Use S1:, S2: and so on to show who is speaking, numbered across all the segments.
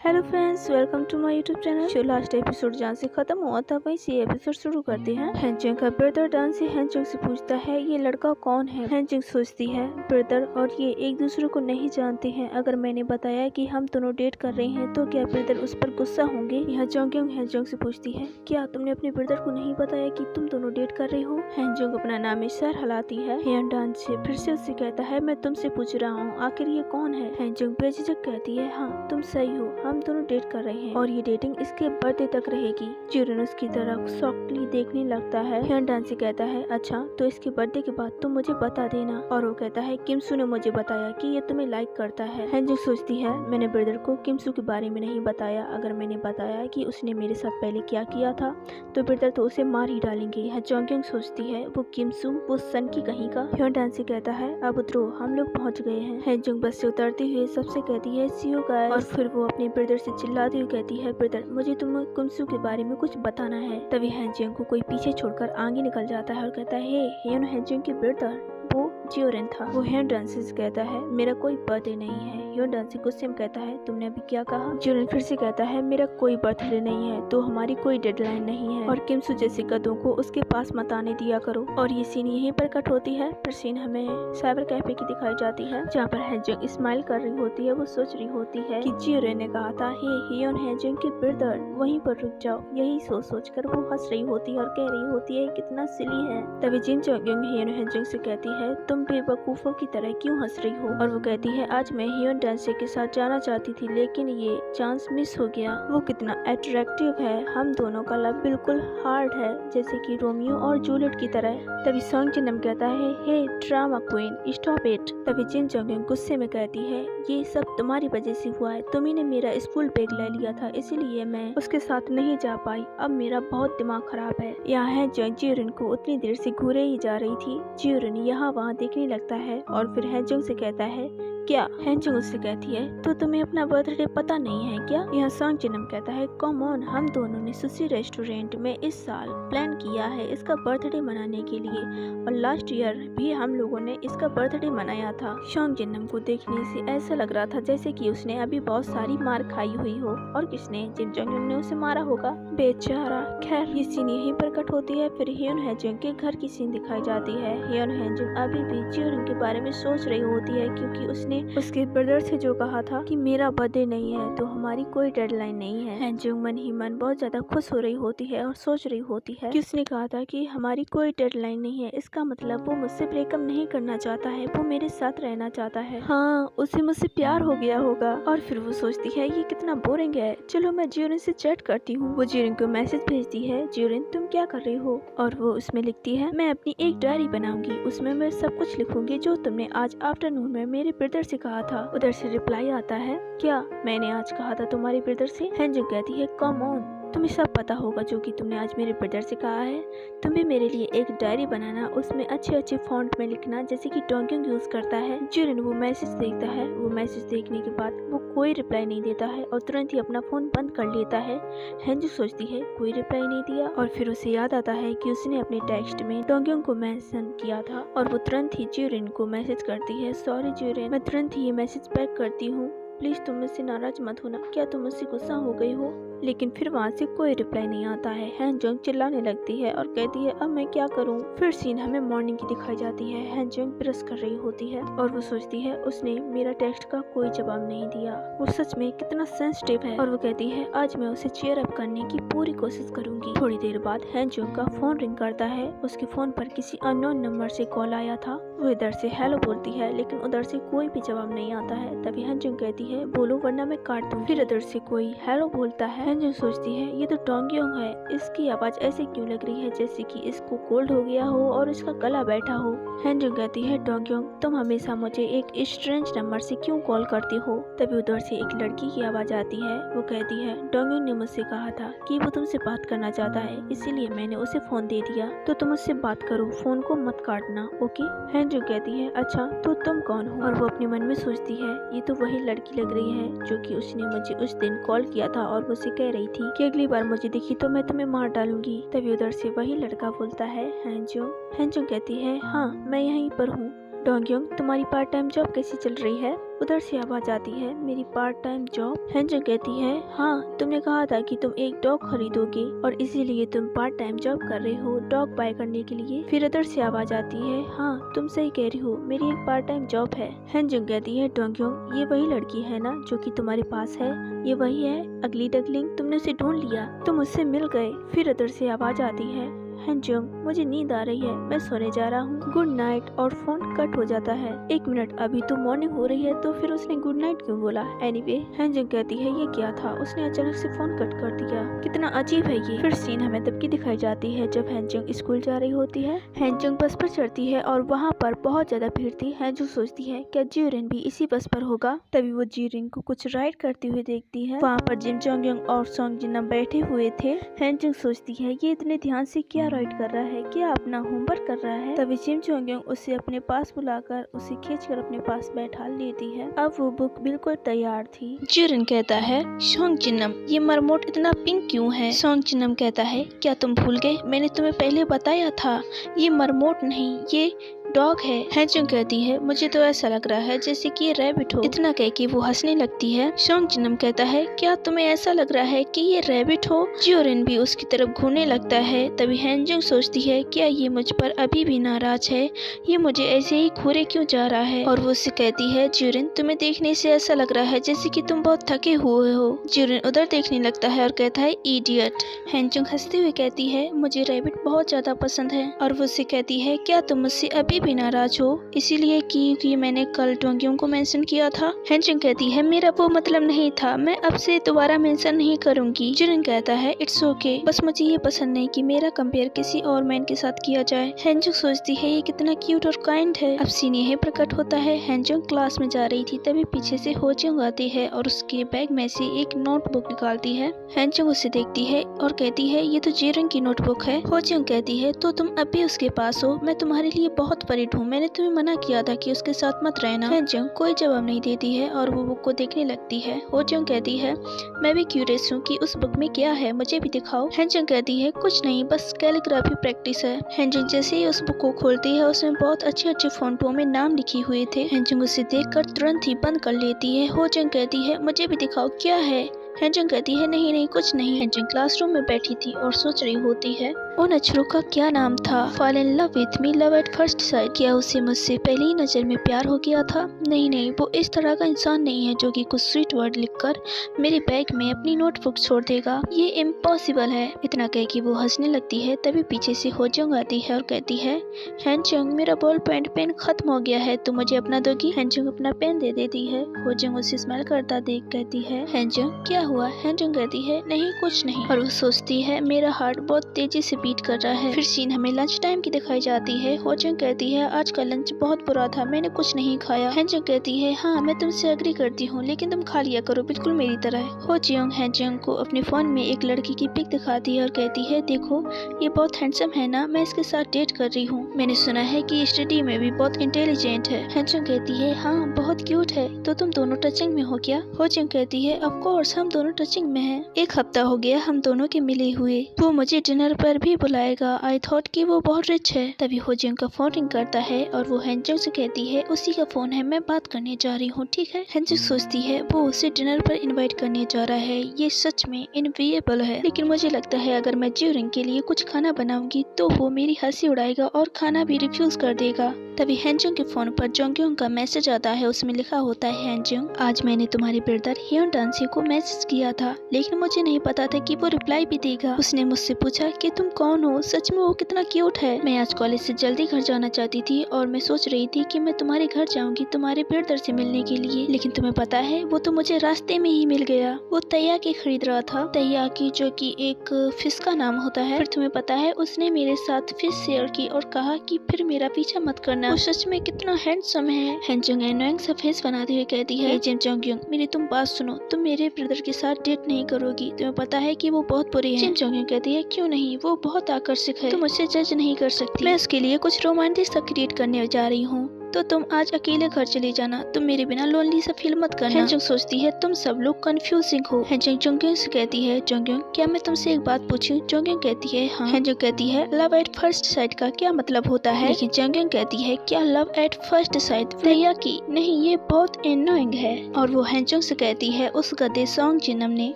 S1: Hello friends, welcome to my YouTube channel. जो last episode जहाँ से खत्म हुआ था वहीं से एपिसोड शुरू करते हैं। हैंचोंग का ब्रदर डांस से हैंचोंग से पूछता है ये लड़का कौन है। हैंचोंग सोचती है ब्रदर और ये एक दूसरे को नहीं जानते हैं। अगर मैंने बताया कि हम दोनों डेट कर रहे हैं तो क्या ब्रदर उस पर गुस्सा होंगे। यहाँ जोंगयोंग हैंचोंग से पूछती है क्या तुमने अपने ब्रदर को नहीं बताया कि तुम दोनों डेट कर रहे हो। हैंचोंग अपना नाम में सर हिलाती है। हियन डांस से फिर से उससे कहता है मैं तुमसे पूछ रहा हूँ आखिर ये कौन है। हैंचोंग बेझिझक कहती है हाँ तुम सही हो, हम दोनों डेट कर रहे हैं और ये डेटिंग इसके बर्थडे तक रहेगी। जिरन उसकी तरफ सॉफ्टली देखने लगता है। हियन डांस से कहता है अच्छा तो इसके बर्थडे के बाद तुम मुझे बता देना। और वो कहता है किमसू ने मुझे बताया कि ये तुम्हें लाइक करता है। हैंजोंग सोचती है मैंने ब्रदर को किमसू के बारे में नहीं बताया। अगर मैंने बताया कि उसने मेरे साथ पहले क्या किया था तो ब्रदर तो उसे मार ही डालेंगे। हैंजोंग सोचती है वो किमसू वो सन की कहीं का। हियन डांस से कहता है अब उतरो हम लोग पहुँच गए हैं। हैंजोंग बस से उतरते हुए सबसे कहती है सी यू गाइस और फिर वो अपने ब्रदर से चिल्लाती हुई कहती है ब्रदर मुझे तुम किमसू के बारे में कुछ बताना है। तभी हैंजोंग को कोई पीछे छोड़कर आगे निकल जाता है और कहता है हे हैंजोंग के ब्रदर वो जियोरेन था। वो हियन डांस से कहता है मेरा कोई बर्थडे नहीं है। हियन डांस गुस्से में कहता है तुमने अभी क्या कहा। जियोरेन फिर से कहता है मेरा कोई बर्थडे नहीं है तो हमारी कोई डेडलाइन नहीं है और किमसू जैसे कदों को उसके पास मत आने दिया करो। और ये सीन यहीं पर कट होती है। फिर सीन हमें साइबर कैफे की दिखाई जाती है जहाँ पर हैंजोंग स्माइल कर रही होती है। वो सोच रही होती है कि जियोरेन ने कहा था हे हियन हैंजोंग के ब्रदर वहीं पर रुक जाओ। यही सोच सोच कर वो हंस रही होती है और कह रही होती है कितना सिली है। तभी जिन जोंगयोंग हियन हैंजोंग से कहती है तुम बेवकूफों की तरह क्यों हंस रही हो। और वो कहती है आज मैं हियन डांसे के साथ जाना चाहती थी लेकिन ये चांस मिस हो गया। वो कितना अट्रैक्टिव है, हम दोनों का लव बिल्कुल हार्ड है जैसे कि रोमियो और जूलियट की तरह। तभी सॉन्ग जिनम कहता है हे ड्रामा क्वीन स्टॉप इट। तभी जिन जोंगयोंग गुस्से में कहती है ये सब तुम्हारी वजह से हुआ है। तुम्ही ने मेरा स्कूल बैग ले लिया था इसीलिए मैं उसके साथ नहीं जा पाई। अब मेरा बहुत दिमाग खराब है। यहाँ है जियोरेन को उतनी देर से घूरे ही जा रही थी। जियोरेन यहाँ वहाँ देखने लगता है और फिर हैंजोंग से कहता है क्या। हैंजोंग उससे कहती है तो तुम्हें अपना बर्थडे पता नहीं है क्या। यहाँ सॉन्ग जिनम कहता है कम ऑन हम दोनों ने सुशी रेस्टोरेंट में इस साल प्लान किया है इसका बर्थडे मनाने के लिए और लास्ट ईयर भी हम लोगों ने इसका बर्थडे मनाया था। सॉन्ग जिनम को देखने से ऐसा लग रहा था जैसे कि उसने अभी बहुत सारी मार खाई हुई हो और किसने जिन जोंगयोंग ने उसे मारा होगा बेचारा। खैर ये सीन यहीं पर कट होती है। फिर हियन हैंजोंग के घर की सीन दिखाई जाती है। हियन हैंजोंग अभी भी जियोरेन के बारे में सोच रही होती है क्योंकि उसने उसके ब्रदर से जो कहा था कि मेरा बर्थडे नहीं है तो हमारी कोई डेडलाइन नहीं है। हैंजोंग मन ही मन बहुत ज्यादा खुश हो रही होती है और सोच रही होती है कि उसने कहा था कि हमारी कोई डेडलाइन नहीं है इसका मतलब वो मुझसे ब्रेकअप नहीं करना चाहता है, वो मेरे साथ रहना चाहता है। हाँ उसे मुझसे प्यार हो गया होगा। और फिर वो सोचती है ये कितना बोरिंग है, चलो मैं जियोरेन से चैट करती हूँ। वो जियोरेन को मैसेज भेजती है जियोरेन तुम क्या कर रही हो। और वो उसमें लिखती है मैं अपनी एक डायरी बनाऊंगी उसमें मैं सब कुछ लिखूंगी जो तुमने आज आफ्टरनून में मेरे ब्रदर से कहा था। उधर से रिप्लाई आता है क्या मैंने आज कहा था तुम्हारे ब्रदर से। हैंजोंग कहती है कम ऑन तुम्हें सब पता होगा जो कि तुमने आज मेरे ब्रदर से कहा है। तुम भी मेरे लिए एक डायरी बनाना उसमें अच्छे अच्छे फॉन्ट में लिखना जैसे कि डोंगयोंग यूज करता है। जियोरेन वो मैसेज देखता है। वो मैसेज देखने के बाद वो कोई रिप्लाई नहीं देता है और तुरंत ही अपना फोन बंद कर लेता है। हैंजोंग सोचती है कोई रिप्लाई नहीं दिया और फिर उसे याद आता है कि उसने अपने टेक्स्ट में डोंगयोंग को मेंशन किया था और वो तुरंत ही जियोरेन को मैसेज करती है सॉरी जियोरेन मैं तुरंत ही ये मैसेज पैक करती हूँ, प्लीज तुम मुझसे नाराज मत होना, क्या तुम मुझसे गुस्सा हो गई हो। लेकिन फिर वहाँ से कोई रिप्लाई नहीं आता है। हैंजोंग चिल्लाने लगती है और कहती है अब मैं क्या करूँ। फिर सीन हमें मॉर्निंग की दिखाई जाती है। हैंजोंग ब्रश कर रही होती है और वो सोचती है उसने मेरा टेक्स्ट का कोई जवाब नहीं दिया, वो सच में कितना सेंसिटिव है। और वो कहती है आज मैं उसे चीयर अप करने की पूरी कोशिश करूंगी। थोड़ी देर बाद हैंजोंग का फोन रिंग करता है। उसके फोन पर किसी अननोन नंबर से कॉल आया था। वो इधर से हेलो बोलती है लेकिन उधर से कोई भी जवाब नहीं आता है। तभी हैंजोंग कहती है बोलो वरना मैं काट दूँ। फिर इधर से कोई हेलो बोलता है। हैंजोंग सोचती है ये तो डोंगयोंग है, इसकी आवाज ऐसे क्यों लग रही है जैसे कि इसको कोल्ड हो गया हो और इसका गला बैठा हो। हैंजोंग कहती है डोंगयोंग तुम हमेशा मुझे एक स्ट्रेंज नंबर से क्यों कॉल करती हो। तभी उधर से एक लड़की की आवाज आती है। वो कहती है डोंगयोंग ने मुझसे कहा था कि वो तुमसे बात करना चाहता है इसीलिए मैंने उसे फोन दे दिया, तो तुम उससे बात करो, फोन को मत काटना ओके। हैंजोंग कहती है अच्छा तो तुम कौन हो। और वो अपने मन में सोचती है ये तो वही लड़की लग रही है जो कि उसने मुझे उस दिन कॉल किया था और मुझसे कह रही थी कि अगली बार मुझे दिखी तो मैं तुम्हें मार डालूंगी। तभी उधर से वही लड़का बोलता है हैंजोंग। हैंजोंग कहती है हाँ मैं यहीं पर हूँ। डोंगयोंग, तुम्हारी पार्ट टाइम जॉब कैसी चल रही है? उधर से आवाज आती है, मेरी पार्ट टाइम जॉब? हेंजोंग कहती है, हाँ, तुमने कहा था कि तुम एक डॉग खरीदोगे और इसीलिए तुम पार्ट टाइम जॉब कर रहे हो डॉग बाय करने के लिए। फिर उधर से आवाज आती है, हाँ, तुम सही कह रही हो, मेरी एक पार्ट टाइम जॉब है। हेंजोंग कहती है, डोंगयोंग, ये वही लड़की है ना जो कि तुम्हारे पास है? ये वही है, अगली डकलिंग, तुमने उसे ढूंढ लिया, तुम उससे मिल गए। फिर उधर से आवाज आती है, हेंजोंग, मुझे नींद आ रही है, मैं सोने जा रहा हूँ, गुड नाइट। और फोन कट हो जाता है। एक मिनट, अभी तो मॉर्निंग हो रही है तो फिर उसने गुड नाइट क्यों बोला? एनीवे, हेंजोंग कहती है, ये क्या था, उसने अचानक से फोन कट कर दिया, कितना अजीब है ये। फिर सीन हमें तब की दिखाई जाती है जब हेंजोंग स्कूल जा रही होती है। हेंजोंग बस पर चढ़ती है और वहाँ पर बहुत ज्यादा भीड़ थी। हेंजोंग सोचती है क्या जियोरिन भी इसी बस पर होगा? तभी वो जियोरिन को कुछ राइड करते हुए देखती है। वहाँ पर जिम जोंगयोंग और सोंग जिनम बैठे हुए थे। हेंजोंग सोचती है, ये इतने ध्यान से क्या राइड कर रहा है, क्या अपना होमवर्क कर रहा है? तभी जिम जोंगयोंग उसे अपने पास बुलाकर उसे खींचकर अपने पास बैठा लेती है। अब वो बुक बिल्कुल तैयार थी। जियोरिन कहता है, सोंग जिनम, ये मरमोट इतना पिंक क्यों है? सोंग जिनम कहता है, क्या तुम भूल गए? मैंने तुम्हें पहले बताया था, ये मरमोट नहीं, ये डॉग है। हेंजोंग कहती है, मुझे तो ऐसा लग रहा है जैसे कि ये रैबिट हो। इतना कह के वो हंसने लगती है। सोंग जिनम कहता है, क्या तुम्हें ऐसा लग रहा है कि ये रैबिट हो? जियोरिन भी उसकी तरफ घूरने लगता है। तभी हेंजोंग सोचती है, क्या ये मुझ पर अभी भी नाराज है? ये मुझे ऐसे ही घूरे क्यों जा रहा है? और वो उससे कहती है, जियोरिन, तुम्हें देखने से ऐसा लग रहा है जैसे कि तुम बहुत थके हुए हो। जियोरिन उधर देखने लगता है और कहता है, इडियट। हेंजोंग हंसते हुए कहती है, मुझे रैबिट बहुत ज्यादा पसंद है। और वो उससे कहती है, क्या तुम मुझसे अभी भी नाराज हो इसीलिए कि मैंने कल डोंगयोंग को मेंशन किया था? हेंजोंग कहती है, मेरा वो मतलब नहीं था, मैं अब से दोबारा मेंशन नहीं करूंगी। जियोरिन कहता है, इट्स ओके, बस मुझे ये पसंद नहीं कि मेरा कंपेयर किसी और मैन के साथ किया जाए। हेंजोंग सोचती है, ये कितना क्यूट और काइंड है। अब सीन यही प्रकट होता है। हेंजोंग क्लास में जा रही थी, तभी पीछे से होजोंग आती है और उसके बैग में से एक नोटबुक निकालती है। हेंजोंग उसे देखती है और कहती है, ये तो जियोरिन की नोटबुक है। होजोंग कहती है, तो तुम अब भी उसके पास हो? मैं तुम्हारे लिए बहुत परेड हूँ, मैंने तुम्हें मना किया था कि उसके साथ मत रहना। हेंजोंग कोई जवाब नहीं देती है और वो बुक को देखने लगती है। होजोंग कहती है, मैं भी क्यूरियस हूँ कि उस बुक में क्या है, मुझे भी दिखाओ। हेंजोंग कहती है, कुछ नहीं, बस कैलीग्राफी प्रैक्टिस है। हेंजोंग जैसे ही उस बुक को खोलती है, उसमें बहुत अच्छे अच्छे फोंटों में नाम लिखे हुए थे। हेंजोंग उसे देखकर तुरंत ही बंद कर लेती है। होजोंग कहती है, मुझे भी दिखाओ, क्या है? हेंजोंग कहती है, नहीं नहीं, कुछ नहीं। हेंजोंग क्लासरूम में बैठी थी और सोच रही होती है, उन अक्षरों का क्या नाम था? Fall in love with me, love at first sight. क्या उसे मुझसे पहली नजर में प्यार हो गया था? नहीं नहीं, वो इस तरह का इंसान नहीं है जो कि कुछ स्वीट वर्ड लिखकर मेरे बैग में अपनी नोटबुक छोड़ देगा, ये इम्पॉसिबल है। इतना कह के वो हंसने लगती है। तभी पीछे से होजोंग आती है और कहती है, हेंजोंग, मेरा बॉल पॉइंट पेन खत्म हो गया है, तुम मुझे अपना दोगी? हेंजोंग अपना पेन दे देती है। होजोंग उसे स्माइल करता देख कहती है, हेंजोंग, क्या हुआ? हेंजोंग कहती है, नहीं कुछ नहीं। और वो सोचती है, मेरा हार्ट बहुत तेजी से बीट कर रहा है। फिर सीन हमें लंच टाइम की दिखाई जाती है। होजोंग कहती है, आज का लंच बहुत बुरा था, मैंने कुछ नहीं खाया। हेंजोंग कहती है, हाँ, मैं तुमसे एग्री करती हूँ, लेकिन तुम खा लिया करो, बिल्कुल मेरी तरह। होजोंग हेंजोंग को अपने फोन में एक लड़की की पिक दिखाती है और कहती है, देखो, ये बहुत हैंडसम है ना, मैं इसके साथ डेट कर रही हूँ। मैंने सुना है कि स्टडी में भी बहुत इंटेलिजेंट है। हेंजोंग कहती है, हाँ, बहुत क्यूट है। तो तुम दोनों टचिंग में हो क्या? होजोंग कहती है, ऑफ कोर्स, हम दोनों टचिंग में हैं। एक हफ्ता हो गया हम दोनों के मिले हुए, वो मुझे डिनर पर भी बुलाएगा। आई थॉट कि वो बहुत रिच है। तभी होजोंग का फोन रिंग करता है और वो हेंजोंग से कहती है, उसी का फोन है, मैं बात करने जा रही हूँ, ठीक है? हेंजोंग सोचती है, वो उसे डिनर पर इनवाइट करने जा रहा है, ये सच में इनविएबल है। लेकिन मुझे लगता है अगर मैं जियोरिन के लिए कुछ खाना बनाऊंगी तो वो मेरी हंसी उड़ाएगा और खाना भी रिफ्यूज कर देगा। तभी हेंजोंग के फोन पर जोंगयोंग का मैसेज आता है। उसमें लिखा होता है, हेंजोंग, आज मैंने तुम्हारे ब्रदर हियोन डांसी को मैसेज किया था, लेकिन मुझे नहीं पता था कि वो रिप्लाई भी देगा। उसने मुझसे पूछा कि तुम कौन हो, सच में वो कितना क्यूट है। मैं आज कॉलेज से जल्दी घर जाना चाहती थी और मैं सोच रही थी कि मैं तुम्हारे घर जाऊंगी तुम्हारे ब्रदर से मिलने के लिए, लेकिन तुम्हें पता है वो तो मुझे रास्ते में ही मिल गया। वो तैयाकी खरीद रहा था, तैयाकी जो कि एक फिश का नाम होता है। फिर तुम्हें पता है उसने मेरे साथ फिश शेयर की और कहा कि फिर मेरा पीछा मत करना, वो सच में कितना हैंडसम है। हेंजोंग एनोइंग सा फेस बनाते हुए कहती है, जिम जोंगयोंग, मेरी तुम बात सुनो, तुम मेरे ब्रदर के साथ डेट नहीं करोगी, तुम्हें पता है कि वो बहुत बुरे हैं। जिम जोंगयोंग कहती है, क्यों नहीं, वो बहुत आकर्षक है, तुम उससे जज नहीं कर सकती, मैं उसके लिए कुछ रोमांटिक सा क्रिएट करने जा रही हूँ। तो तुम आज अकेले घर चले जाना, तुम मेरे बिना लोनली सा फील मत करना। हैंजंग सोचती है तुम सब लोग कंफ्यूजिंग हो। हैंजंग जोंग्योंग से कहती है जोंग्योंग क्या मैं तुमसे एक बात पूछूं? जोंग्योंग कहती है हाँ। हैंजंग कहती है लव एट फर्स्ट साइट का क्या मतलब होता है? लेकिन जोंग्योंग कहती है क्या लव एट फर्स्ट साइट तैया की नहीं, ये बहुत एनोइंग है। और वो हैंजंग से कहती है उस गधे सोंग जिनम ने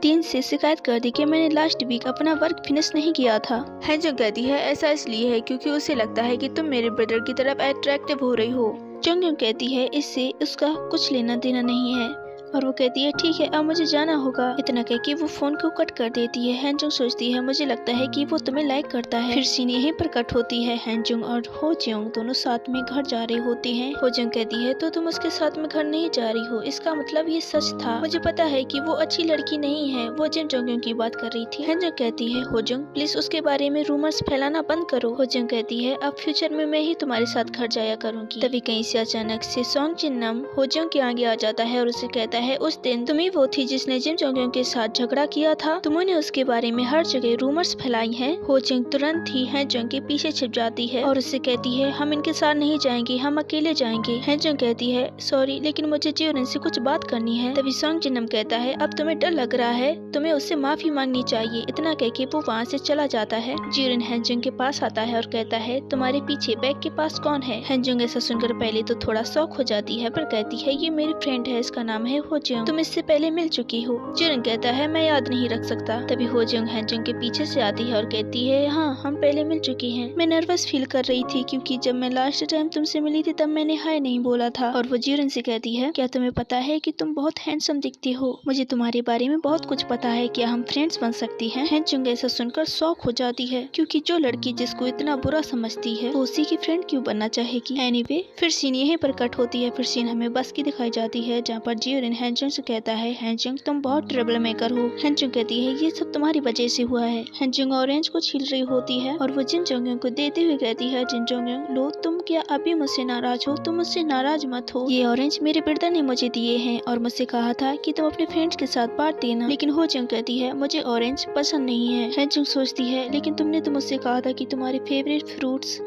S1: दिन से शिकायत कर दी कि मैंने लास्ट वीक अपना वर्क फिनिश नहीं किया था। हैंजंग कहती है ऐसा इसलिए है क्योंकि उसे लगता है कि तुम मेरे ब्रदर की तरफ अट्रैक्टिव हो रही हो। जोंग्योंग कहती है इससे उसका कुछ लेना देना नहीं है और वो कहती है ठीक है अब मुझे जाना होगा। इतना कह के वो फोन को कट कर देती है। हैंजंग सोचती है मुझे लगता है कि वो तुम्हें लाइक करता है। फिर सीन यहीं पर कट होती है। हैंजंग और हो जियोंग दोनों साथ में घर जा रहे होते हैं। हो जियोंग कहती है तो तुम उसके साथ में घर नहीं जा रही हो, इसका मतलब ये सच था। मुझे पता है कि वो अच्छी लड़की नहीं है। वो जिन जोंग्योंग की बात कर रही थी। हैंजंग कहती है हो जियोंग प्लीज उसके बारे में रूमर्स फैलाना बंद करो। हो जियोंग कहती है अब फ्यूचर में मैं ही तुम्हारे साथ घर जाया करूंगी। तभी कहीं से अचानक से सोंग जिनम हो जियोंग के आगे आ जाता है और उसे कहता है उस दिन तुम्ही वो थी जिसने जिम जोंग्योंग के साथ झगड़ा किया था। तुमने उसके बारे में हर जगह रूमर्स फैलाई हैं। हो जियोंग तुरंत ही हैंजंग के पीछे छिप जाती है और उससे कहती है हम इनके साथ नहीं जाएंगे, हम अकेले जाएंगे। हैंजंग कहती है सॉरी लेकिन मुझे जियोरिन से कुछ बात करनी है। तभी सोंग जिनम कहता है अब तुम्हें डर लग रहा है, तुम्हें उससे माफी मांगनी चाहिए। इतना कह के वो वहाँ से चला जाता है। जियोरिन हैंजंग के पास आता है और कहता है तुम्हारे पीछे बैग के पास कौन है? हैंजंग ऐसा सुनकर पहले तो थोड़ा शॉक हो जाती है पर कहती है ये मेरी फ्रेंड है, इसका नाम है हो जियोंग, तुम इससे पहले मिल चुकी हो। जियोरिन कहता है मैं याद नहीं रख सकता। तभी हो जियोंग हैंजंग के पीछे से आती है और कहती है हाँ हम पहले मिल चुकी हैं। मैं नर्वस फील कर रही थी क्योंकि जब मैं लास्ट टाइम तुमसे मिली थी तब मैंने हाय नहीं बोला था। और वो जियोरिन से कहती है क्या तुम्हें पता है कि तुम बहुत हैंडसम दिखती हो? मुझे तुम्हारे बारे में बहुत कुछ पता है, क्या हम फ्रेंड्स बन सकती हैं? हैंजंग ऐसा सुनकर शॉक हो जाती है क्योंकि जो लड़की जिसको इतना बुरा समझती है वो उसी की फ्रेंड क्यों बनना चाहेगी। एनीवे फिर सीन यहीं पर कट होती है। फिर सीन हमें बस की दिखाई जाती है जहाँ पर जियोरिन हैंजंग से कहता है हैंजंग तुम बहुत ट्रबल मेकर हो। हैंजंग कहती है ये सब तुम्हारी वजह से हुआ है। हैंजंग ऑरेंज को छील रही होती है और वो जिन जोंग्योंग को देते हुए कहती है जिन जोंग्योंग लो तुम क्या अभी मुझसे नाराज हो? तुम मुझसे नाराज मत हो, ये ऑरेंज मेरे ब्रदर ने मुझे दिए हैं और मुझसे कहा था कि तुम अपने फ्रेंड्स के साथ बांट देना। लेकिन हो जियोंग कहती है मुझे ऑरेंज पसंद नहीं है। हैंजंग सोचती है लेकिन तुमने तो मुझसे कहा था कि तुम्हारे फेवरेट फ्रूट्स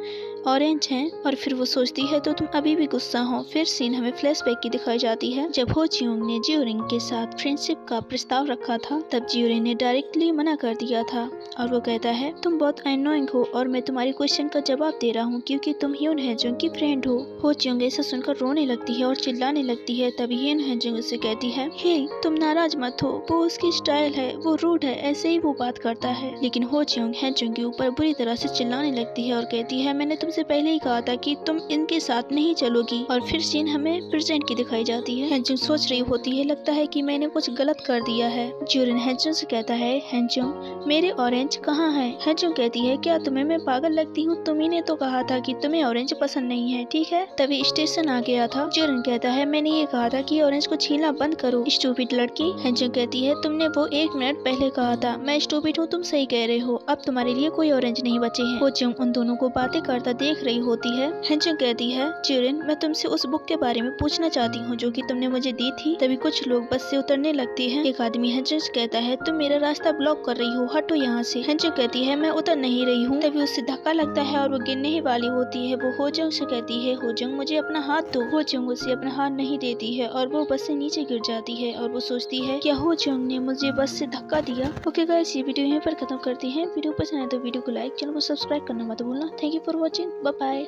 S1: ऑरेंज हैं। और फिर वो सोचती है तो तुम अभी भी गुस्सा हो। फिर सीन हमें फ्लैशबैक की दिखाई जाती है जब हो जियोंग ने जियोरिन के साथ फ्रेंडशिप का प्रस्ताव रखा था तब जियोरिन ने डायरेक्टली मना कर दिया था और वो कहता है तुम बहुत अनोइंग हो और मैं तुम्हारी क्वेश्चन का जवाब दे रहा हूँ क्योंकि तुम ह्यून हैंजंग की फ्रेंड हो। हो जियोंग ऐसा सुनकर रोने लगती है और चिल्लाने लगती है। तभी ह्यून हैंजंग उससे कहती है हे तुम नाराज मत हो, वो उसकी स्टाइल है, वो रूड है, ऐसे ही वो बात करता है। लेकिन हो जियोंग हैंजंग के ऊपर बुरी तरह से चिल्लाने लगती है और कहती है मैंने तुमसे पहले ही कहा था कि तुम इनके साथ नहीं चलोगी। और फिर सीन हमें प्रेजेंट की दिखाई जाती है। हैंजंग सोच रही होती है लगता है कि मैंने कुछ गलत कर दिया है। जियोरिन हैंजंग से कहता है हैंजंग मेरे ऑरेंज कहाँ है? हैंजंग कहती है क्या तुम्हें मैं पागल लगती हूँ? तुम्ही ने तो कहा था कि तुम्हें ऑरेंज पसंद नहीं है, ठीक है? तभी स्टेशन आ गया था। जियोरिन कहता है मैंने ये कहा था कि ऑरेंज को छीलना बंद करो, स्टूपिड लड़की। हैंजंग कहती है तुमने वो 1 मिनट पहले कहा था। मैं स्टूपिड हूँ, तुम सही कह रहे हो, अब तुम्हारे लिए कोई ऑरेंज नहीं बचे हैं। हो जियोंग उन दोनों को बातें करता देख रही होती है। हैंजंग कहती है जियोरिन मैं तुमसे उस बुक के बारे में पूछना चाहती हूँ जो कि तुमने मुझे दी थी। तभी कुछ लोग बस से उतरने लगते हैं। एक आदमी हैंजंग से कहता है तुम मेरा रास्ता ब्लॉक कर रही हो, हटो यहाँ से। हैंजंग कहती है मैं उतर नहीं रही हूँ। तभी उससे धक्का लगता है और वो गिरने ही वाली होती है। वो हो जियोंग से कहती है हो जियोंग मुझे अपना हाथ दो। हो जियोंग उसे अपना हाथ नहीं देती है और वो बस से नीचे गिर जाती है और वो सोचती है क्या हो जियोंग ने मुझे बस से धक्का दिया। ओके गाइस ये वीडियो यहीं पर खत्म करते हैं। वीडियो पसंद आए तो वीडियो को लाइक, चैनल को सब्सक्राइब करना मत भूलना। Thank you for watching, bye bye.